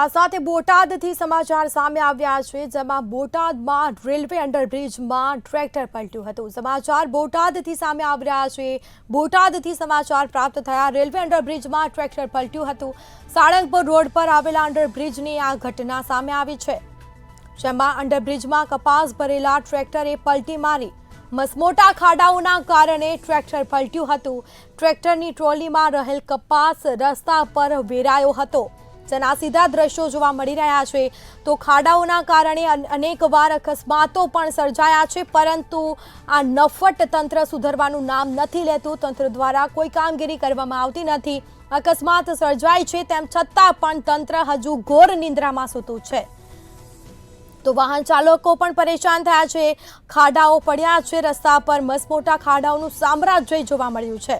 આ સાથે બોટાદથી સમાચાર સામે આવ્યા છે, જેમાં બોટાદમાં રેલવે અંડરબ્રિજમાં ટ્રેક્ટર પલટ્યું હતું। સમાચાર બોટાદથી સામે આવી રહ્યા છે। બોટાદથી સમાચાર પ્રાપ્ત થયા, રેલવે અંડરબ્રિજમાં ટ્રેક્ટર પલટ્યું હતું। સાળંગપુર રોડ પર આવેલા અંડરબ્રિજની આ ઘટના સામે આવી છે, જેમાં અંડરબ્રિજમાં કપાસ ભરેલા ટ્રેક્ટરે પલટી મારી મસમોટા ખાડાઓના કારણે ટ્રેક્ટર પલટ્યું હતું। ટ્રેક્ટરની ટ્રોલીમાં રહેલ કપાસ રસ્તા પર વેરાયો હતો, જેના સીધા દ્રશ્યો જોવા મળી રહ્યા છે। તો ખાડાઓના કારણે અનેકવાર અકસ્માતો પણ સર્જાયા છે, પરંતુ આ નફટ તંત્ર સુધરવાનું નામ નથી લેતું। તંત્ર દ્વારા કોઈ કામગીરી કરવામાં આવતી નથી। અકસ્માત સર્જાય છે, તેમ છતાં પણ તંત્ર હજુ ઘોર નિંદ્રામાં સૂતું છે। તો વાહન ચાલકો પણ પરેશાન થયા છે। ખાડાઓ પડ્યા છે, રસ્તા પર મસમોટા ખાડાઓનું સામ્રાજ્ય જોવા મળ્યું છે।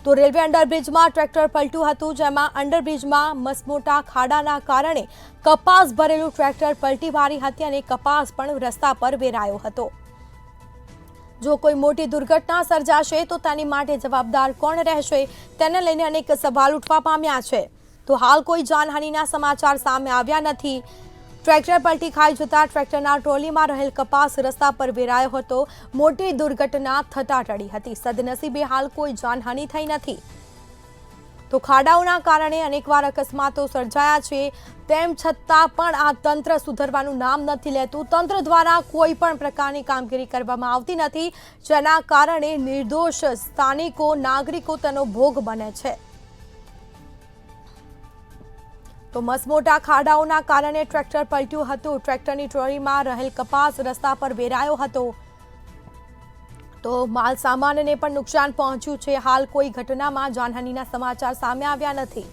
તો રેલવે અંડરબ્રિજમાં ટ્રેક્ટર પલટ્યું હતું, જેમાં અંડરબ્રિજમાં મસમોટા ખાડાના કારણે કપાસ ભરેલું ટ્રેક્ટર પલટી મારી હતી અને કપાસ પણ રસ્તા પર વેરાયો હતો। જો કોઈ મોટી દુર્ઘટના સર્જાશે તો તેની માટે જવાબદાર કોણ રહેશે, તેને લઈને અનેક સવાલ ઉઠવા પામ્યા છે। તો હાલ કોઈ જાનહાનિના સમાચાર સામે આવ્યા નથી। ટ્રેક્ટર પલટી ખાઈ જતા ટ્રેક્ટરના ટ્રોલીમાં રહેલ કપાસ રસ્તા પર વેરાયો હતો। મોટી દુર્ઘટના થતા ટળી હતી। સદનસીબે હાલ કોઈ જાનહાનિ થઈ નથી। તો ખાડાઓના કારણે અનેકવાર અકસ્માતો સર્જાયા છે, તેમ છતાં પણ આ તંત્ર સુધરવાનું નામ નથી લેતું। તંત્ર દ્વારા કોઈ પણ પ્રકારની કામગીરી કરવામાં આવતી નથી, જેના કારણે નિર્દોષ સ્થાનિકો, નાગરિકો તેનો ભોગ બને છે। તો મસમોટા ખાડાઓના કારણે ટ્રેક્ટર પલટ્યું હતું। ટ્રેક્ટરની ટ્રોલીમાં રહેલ કપાસ રસ્તા પર વેરાયો હતો। તો માલ સામાનને પણ નુકસાન પહોંચ્યું છે। હાલ કોઈ ઘટનામાં જાનહાનિના સમાચાર સામે આવ્યા નથી।